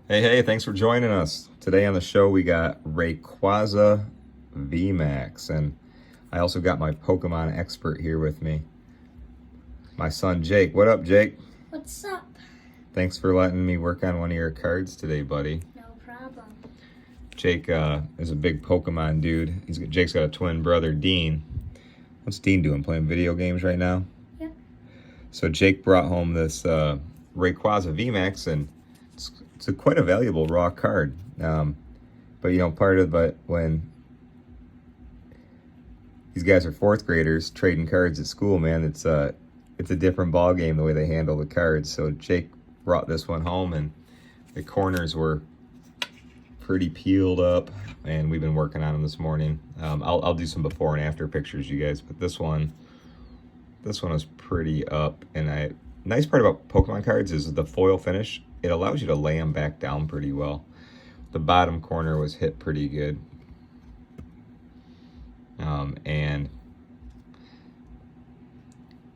Hey, thanks for joining us. Today on the show, we got Rayquaza Vmax, and I also got my Pokemon expert here with me, my son Jake. What up, Jake? What's up? Thanks for letting me work on one of your cards today, buddy. No problem. Jake is a big Pokemon dude. Jake's got a twin brother, Dean. What's Dean doing? Playing video games right now? Yep. So Jake brought home this Rayquaza Vmax, and it's quite a valuable raw card. But when these guys are fourth graders trading cards at school, man, it's a different ball game the way they handle the cards. So Jake brought this one home, and the corners were pretty peeled up, and we've been working on them this morning. I'll do some before and after pictures, you guys, but this one is pretty up. And nice part about Pokemon cards is the foil finish. It allows you to lay them back down pretty well. The bottom corner was hit pretty good. And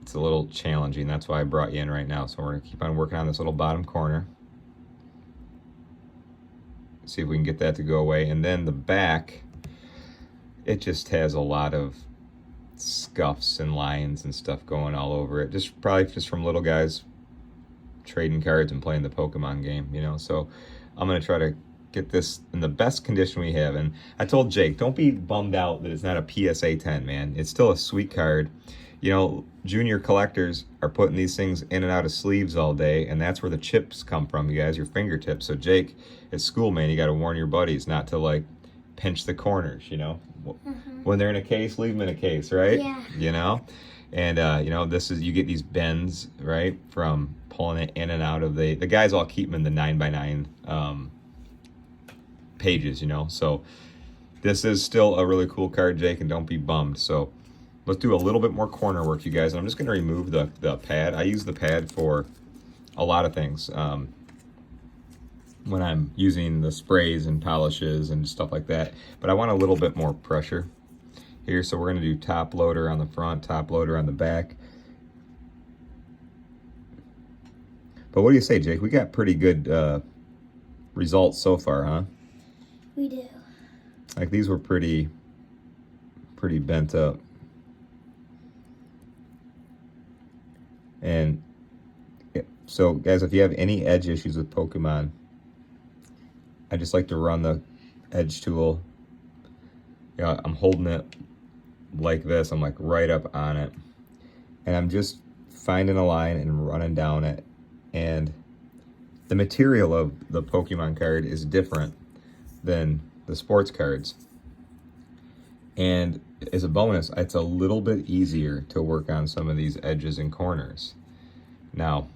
it's a little challenging. That's why I brought you in right now. So we're going to keep on working on this little bottom corner. See if we can get that to go away. And then the back, it just has a lot of scuffs and lines and stuff going all over it. Probably just from little guys trading cards and playing the Pokemon game, So I'm going to try to get this in the best condition we have. And I told Jake, don't be bummed out that it's not a PSA 10, man. It's still a sweet card. Junior collectors are putting these things in and out of sleeves all day, and that's where the chips come from, you guys, your fingertips. So Jake, at school, man, you got to warn your buddies not to, pinch the corners, When they're in a case, leave them in a case, right? Yeah. And, you get these bends, right, from pulling it in and out of the guys all keep them in the 9x9 pages, So this is still a really cool card, Jake, and don't be bummed. So let's do a little bit more corner work, you guys. And I'm just going to remove the pad. I use the pad for a lot of things. When I'm using the sprays and polishes and stuff like that. But I want a little bit more pressure here. So we're going to do top loader on the front, top loader on the back. But what do you say, Jake? We got pretty good results so far, huh? We do. These were pretty bent up. And so, guys, if you have any edge issues with Pokemon, I just like to run the edge tool. I'm holding it like this. I'm like right up on it. And I'm just finding a line and running down it. And the material of the Pokemon card is different than the sports cards. And as a bonus, it's a little bit easier to work on some of these edges and corners. Now,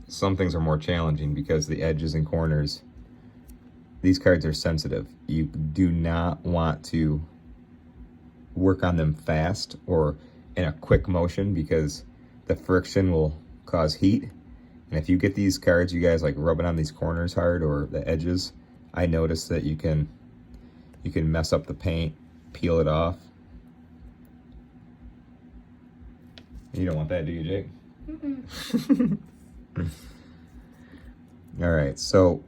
some things are more challenging because the edges and corners, these cards are sensitive. You do not want to work on them fast or in a quick motion because the friction will cause heat. And if you get these cards, you guys, rubbing on these corners hard or the edges, I noticed that you can mess up the paint, peel it off. You don't want that, do you, Jake? Mm-mm. All right, so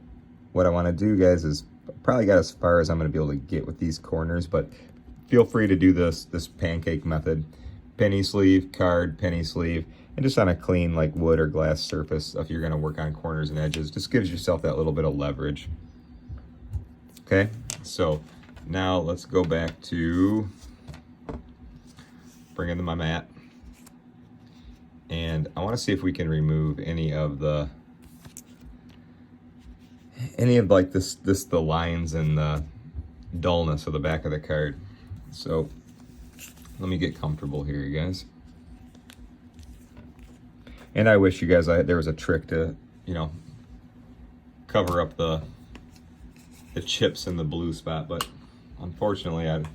what I want to do, guys, is probably got as far as I'm going to be able to get with these corners, but feel free to do this pancake method. Penny sleeve, card, penny sleeve, and just on a clean wood or glass surface if you're going to work on corners and edges. Just gives yourself that little bit of leverage. Okay, so now let's go back to bring in my mat. And I want to see if we can remove any of the lines and the dullness of the back of the card. So let me get comfortable here, you guys. And I wish you guys there was a trick to, cover up the chips in the blue spot, but unfortunately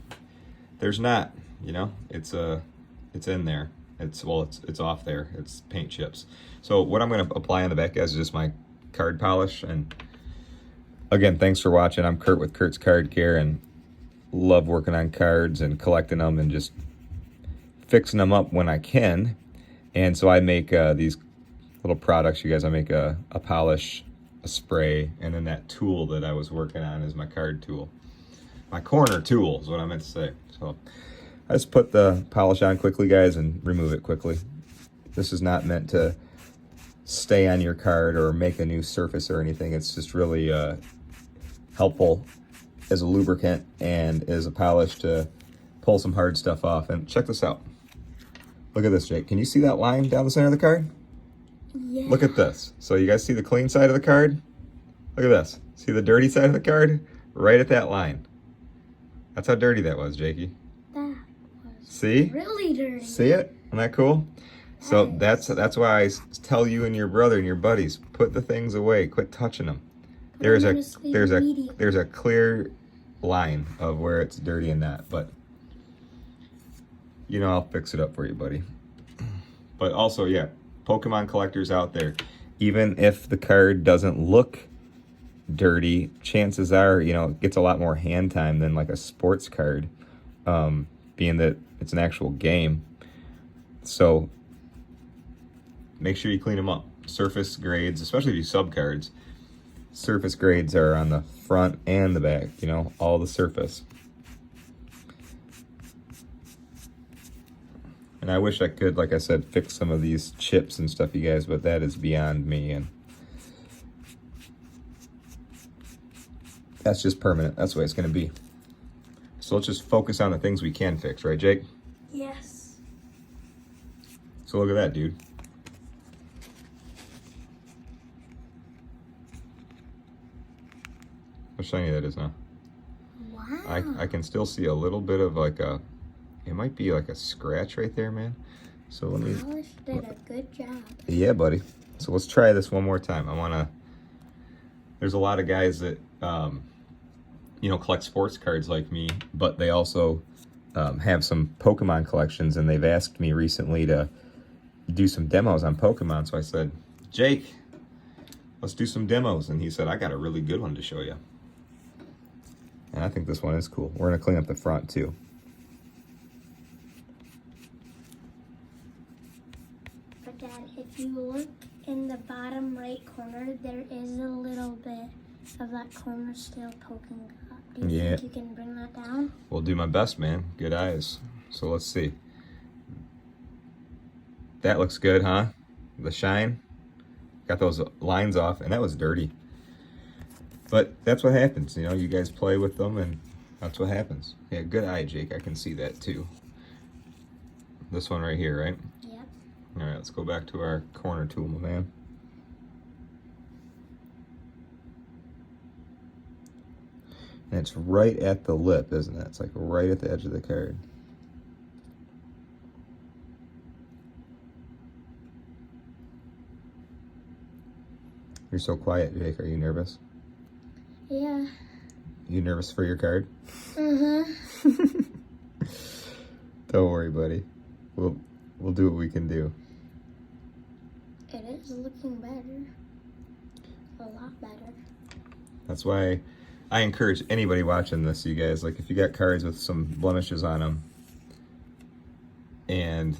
there's not. It's in there. It's off there. It's paint chips. So what I'm going to apply on the back, guys, is just my card polish. And again, thanks for watching. I'm Kurt with Kurt's Card Care, and love working on cards and collecting them and just fixing them up when I can. And so I make these little products, you guys. I make a polish a spray, and then that tool that I was working on is my card tool. My corner tool is what I meant to say. So I just put the polish on quickly, guys, and remove it quickly. This is not meant to stay on your card or make a new surface or anything. It's just really helpful as a lubricant and as a polish to pull some hard stuff off. And check this out. Look at this, Jake. Can you see that line down the center of the card? Yeah. Look at this. So you guys see the clean side of the card? Look at this. See the dirty side of the card? Right at that line. That's how dirty that was, Jakey. That was See? really dirty. See it? Isn't that cool? So Yes. that's why I tell you and your brother and your buddies, put the things away. Quit touching them. Put There's them in a sleep there's a immediately. there's a clear line of where it's dirty and not, but you know, I'll fix it up for you, buddy. But also, yeah, Pokemon collectors out there, even if the card doesn't look dirty, chances are, you know, it gets a lot more hand time than like a sports card, being that it's an actual game. So make sure you clean them up. Surface grades, especially if you sub cards, surface grades are on the front and the back, you know, all the surface. And I wish I could, like I said, fix some of these chips and stuff, you guys, but that is beyond me. And that's just permanent. That's the way it's going to be. So let's just focus on the things we can fix, right, Jake? Yes. So look at that, dude. How shiny that is, huh? Wow. I can still see a little bit of like a, it might be like a scratch right there, man. So let me, Polish did a good job. yeah, buddy. So let's try this one more time. I want to, there's a lot of guys that, you know, collect sports cards like me, but they also have some Pokemon collections, and they've asked me recently to do some demos on Pokemon. So I said, Jake, let's do some demos. And he said, I got a really good one to show you. And I think this one is cool. We're going to clean up the front too. But Dad, if you look in the bottom right corner, there is a little bit of that corner still poking up. Do you Yeah. think you can bring that down? We'll do my best, man. Good eyes. So let's see. That looks good, huh? The shine. Got those lines off, and that was dirty. But that's what happens, you know, you guys play with them, and that's what happens. Yeah, good eye, Jake. I can see that too. This one right here, right? Yep. All right, let's go back to our corner tool, my man. And it's right at the lip, isn't it? It's like right at the edge of the card. You're so quiet, Jake. Are you nervous? Yeah. You nervous for your card? Mm-hmm. Don't worry, buddy. We'll do what we can do. It is looking better. A lot better. That's why I encourage anybody watching this, you guys, like if you got cards with some blemishes on them and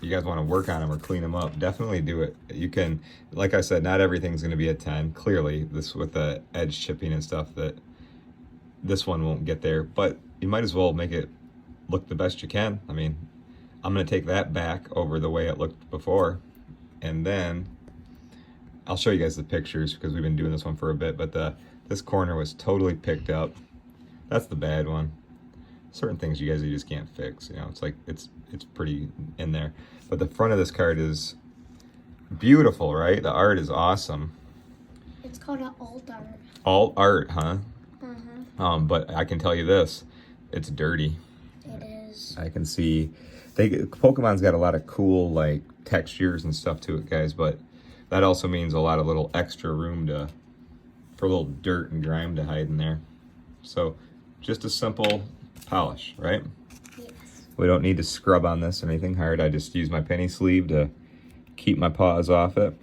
you guys want to work on them or clean them up, definitely do it. You can, like I said, not everything's going to be a 10. Clearly, this with the edge chipping and stuff, that this one won't get there, but you might as well make it look the best you can. I mean, I'm going to take that back over the way it looked before, and then I'll show you guys the pictures because we've been doing this one for a bit, but this corner was totally picked up. That's the bad one. Certain things you guys, you just can't fix, you know, it's like it's pretty in there. But the front of this card is beautiful, right? The art is awesome. It's called an alt art. All art, huh? Mm-hmm. But I can tell you this, it's dirty. It is. I can see Pokemon's got a lot of cool like textures and stuff to it, guys, but that also means a lot of little extra room for a little dirt and grime to hide in there. So just a simple polish, right? Yes. We don't need to scrub on this or anything hard. I just use my penny sleeve to keep my paws off it.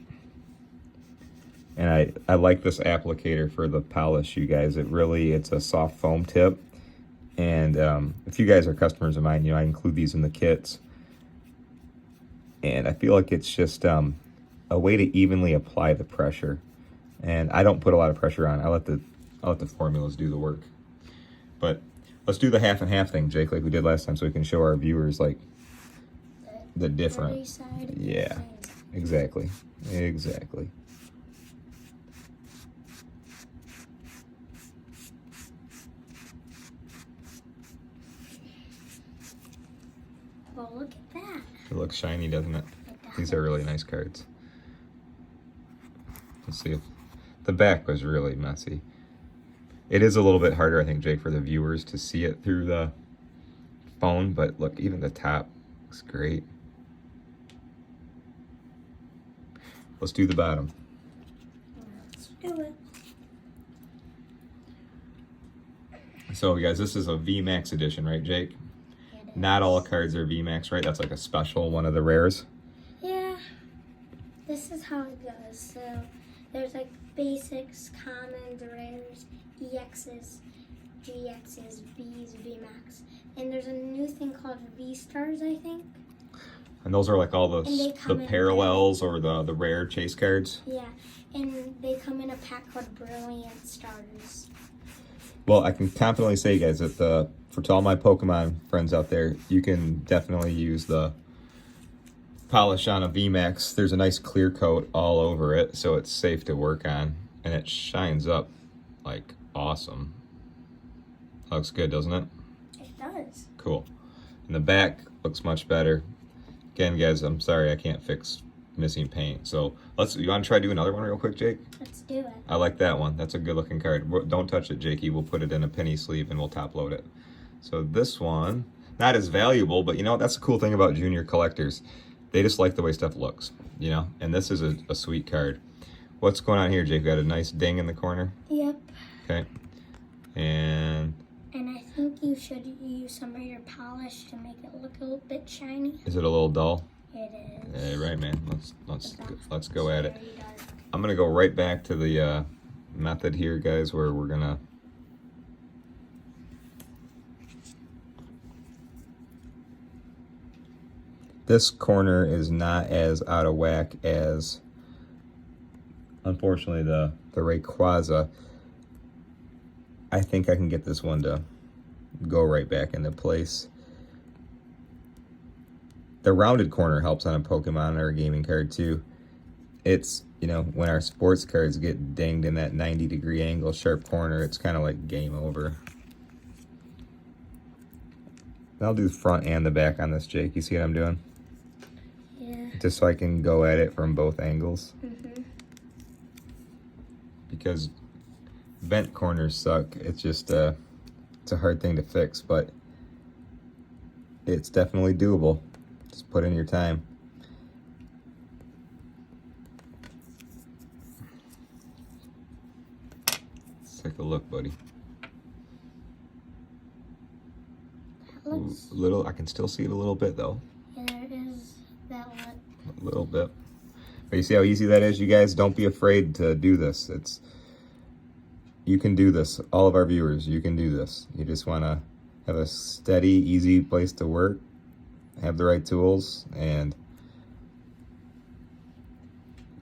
And I like this applicator for the polish, you guys. It's a soft foam tip. And if you guys are customers of mine, you know, I include these in the kits. And I feel like it's just a way to evenly apply the pressure. And I don't put a lot of pressure on. I let the formulas do the work. But let's do the half and half thing, Jake, like we did last time, so we can show our viewers like the different. Side yeah, exactly. Exactly. Well, look at that. It looks shiny, doesn't it? These are really nice cards. Let's see if the back was really messy. It is a little bit harder, I think, Jake, for the viewers to see it through the phone, but look, even the top looks great. Let's do the bottom. Let's do it. So, guys, this is a Vmax edition, right, Jake? It is. Not all cards are Vmax, right? That's like a special one of the rares. Yeah. This is how it goes. So there's like basics, commons, rares, EXs, GXs, Vs, Vmax. And there's a new thing called V-Stars, I think. And those are like all And they the come in parallels or the rare chase cards. Yeah. And they come in a pack called Brilliant Stars. Well, I can confidently say, guys, that for all my Pokemon friends out there, you can definitely use the polish on a VMAX. There's a nice clear coat all over it, so it's safe to work on, and it shines up like awesome. Looks good, doesn't it? It does. Cool. And the back looks much better. Again, guys, I'm sorry I can't fix missing paint. So you want to try do another one real quick, Jake? Let's do it. I like that one. That's a good looking card. Don't touch it, Jakey. We'll put it in a penny sleeve and we'll top load it. So this one, not as valuable, but you know, that's the cool thing about junior collectors. They just like the way stuff looks, you know? And this is a sweet card. What's going on here, Jake? Got a nice ding in the corner? Yep. Okay. And I think you should use some of your polish to make it look a little bit shiny. is it a little dull? It is. Hey, right, man. Let's go at it. Very dark. I'm gonna go right back to the method here, guys, where we're gonna this corner is not as out of whack as, unfortunately, the Rayquaza. I think I can get this one to go right back into place. The rounded corner helps on a Pokemon or a gaming card too. It's, you know, when our sports cards get dinged in that 90-degree angle, sharp corner, it's kind of like game over. I'll do the front and the back on this, Jake. You see what I'm doing? Yeah. Just so I can go at it from both angles. Mm-hmm. Because bent corners suck. It's just it's a hard thing to fix, but it's definitely doable. Just put in your time. Let's take a look, buddy. That looks, Little, I can still see it a little bit though. yeah, there is that one. A little bit. But you see how easy that is, you guys? Don't be afraid to do this. You can do this. All of our viewers, you can do this. You just want to have a steady, easy place to work, have the right tools, and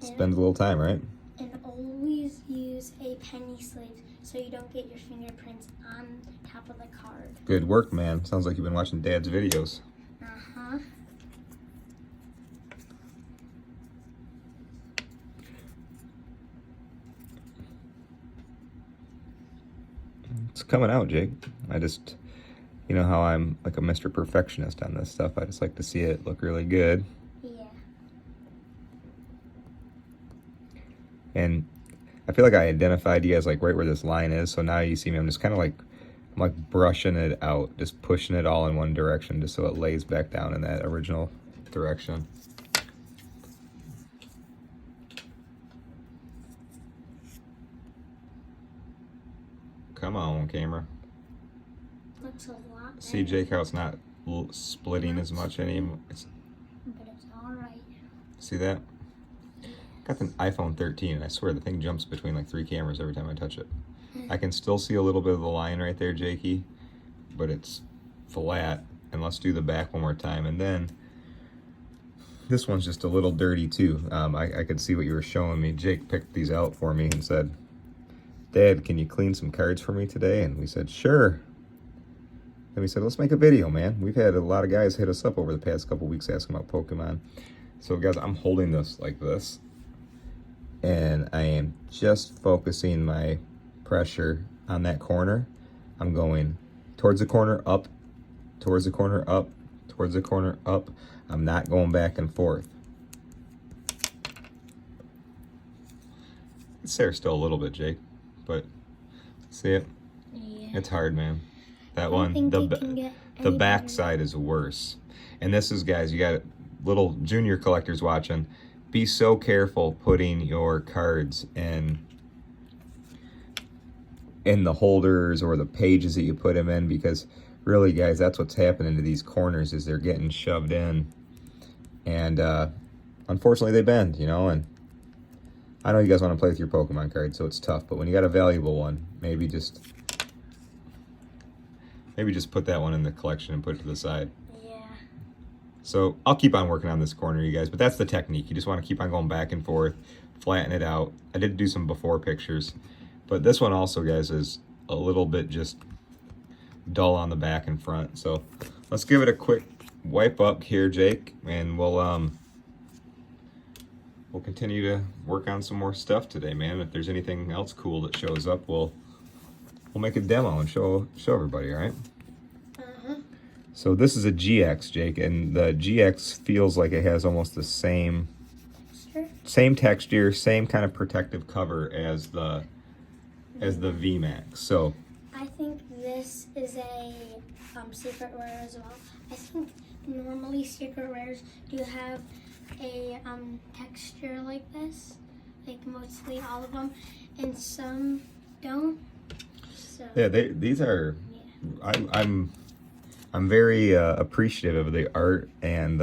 spend a little time, right? And always use a penny sleeve so you don't get your fingerprints on top of the card. Good work, man. Sounds like you've been watching Dad's videos. Uh-huh. It's coming out, Jake. I just, you know how I'm like a Mr. Perfectionist on this stuff. I just like to see it look really good. Yeah. And I feel like I identified you guys like right where this line is. So now you see me, I'm just kind of like, I'm like brushing it out, just pushing it all in one direction just so it lays back down in that original direction. Come on, camera. Looks a lot better. See, Jake, how it's not splitting as much anymore. But it's alright. See that? Got an iPhone 13, and I swear the thing jumps between like 3 cameras every time I touch it. I can still see a little bit of the line right there, Jakey, but it's flat. And let's do the back one more time. And then This one's just a little dirty too. I could see what you were showing me. Jake picked these out for me and said, Dad, can you clean some cards for me today? And we said, sure. And we said, let's make a video, man. We've had a lot of guys hit us up over the past couple weeks asking about Pokemon. So guys, I'm holding this like this. And I am just focusing my pressure on that corner. I'm going towards the corner, up, towards the corner, up, towards the corner, up. I'm not going back and forth. It's there still a little bit, Jake, but see it? Yeah. It's hard, man. That one, the back side is worse. And this is, guys, you got little junior collectors watching. Be so careful putting your cards in the holders or the pages that you put them in, because really, guys, that's what's happening to these corners, is they're getting shoved in. And unfortunately, they bend, you know. And I know you guys want to play with your Pokemon cards, so it's tough. But when you got a valuable one, maybe just put that one in the collection and put it to the side. Yeah. So I'll keep on working on this corner, you guys. But that's the technique. You just want to keep on going back and forth, flatten it out. I did do some before pictures. But this one also, guys, is a little bit just dull on the back and front. So let's give it a quick wipe up here, Jake, and we'll continue to work on some more stuff today, man. If there's anything else cool that shows up, we'll make a demo and show everybody, all right? So this is a GX, Jake, and the GX feels like it has almost the same texture, same kind of protective cover as the Vmax. So I think this is a secret rare as well. I think normally secret rares do have a texture like this, like mostly all of them, and some don't. So yeah, these are. Yeah. I'm very appreciative of the art and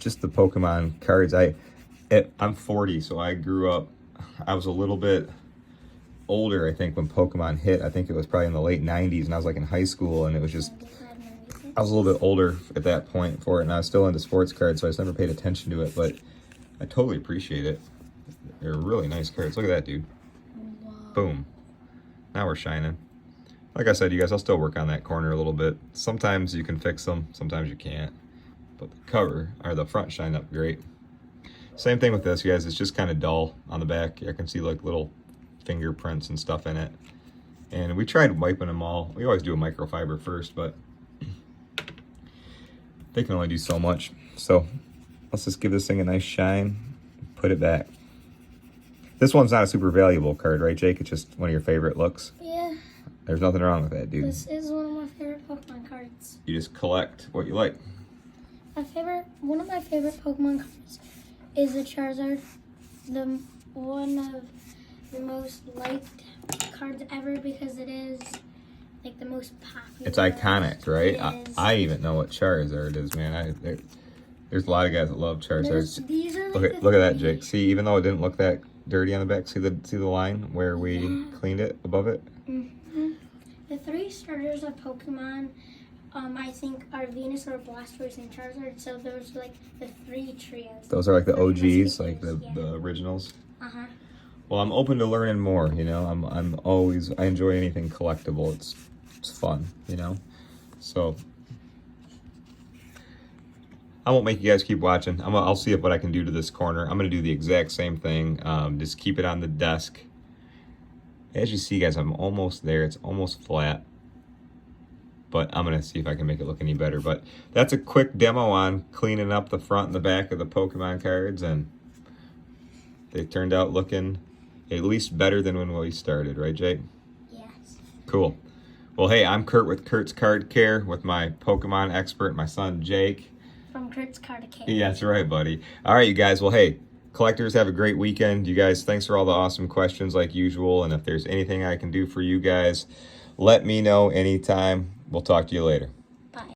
just the Pokemon cards. I'm 40, so I grew up. I was a little bit older, I think, when Pokemon hit. I think it was probably in the late 90s, and I was like in high school, and it was just, I was a little bit older at that point for it, and I was still into sports cards, so I just never paid attention to it, but I totally appreciate it. They're really nice cards. Look at that, dude. wow. Boom. Now we're shining. Like I said, you guys, I'll still work on that corner a little bit. Sometimes you can fix them, sometimes you can't. But the cover, or the front, shine up great. Same thing with this, you guys. It's just kind of dull on the back. I can see like little fingerprints and stuff in it. And we tried wiping them all. We always do a microfiber first, but they can only do so much. So let's just give this thing a nice shine, put it back. This one's not a super valuable card, right, Jake? It's just one of your favorite looks. Yeah. There's nothing wrong with that, dude. This is one of my favorite Pokemon cards. You just collect what you like. One of my favorite Pokemon cards is the Charizard. One of the most liked cards ever, because it is like the most popular. It's iconic, right? It is. I even know what Charizard is, man. There's a lot of guys that love Charizard. These are like Look at that, Jake. See, even though it didn't look that dirty on the back, see the line where we cleaned it above it? Mm-hmm. The three starters of Pokemon, I think, are Venusaur, Blastoise, and Charizard. So those are like the three trios. Those are like the OGs, like the originals. Uh-huh. Well, I'm open to learning more, you know. I enjoy anything collectible. It's fun, you know. So I won't make you guys keep watching. I'll see what I can do to this corner. I'm gonna do the exact same thing. Just keep it on the desk. As you see, guys, I'm almost there. It's almost flat. But I'm gonna see if I can make it look any better. But that's a quick demo on cleaning up the front and the back of the Pokemon cards, and they turned out looking at least better than when we started, right, Jake? Yes. Cool. Well, hey, I'm Kurt with Kurt's Card Care with my Pokemon expert, my son, Jake. From Kurt's Card Care. Yeah, that's right, buddy. All right, you guys. Well, hey, collectors, have a great weekend. You guys, thanks for all the awesome questions like usual. And if there's anything I can do for you guys, let me know anytime. We'll talk to you later.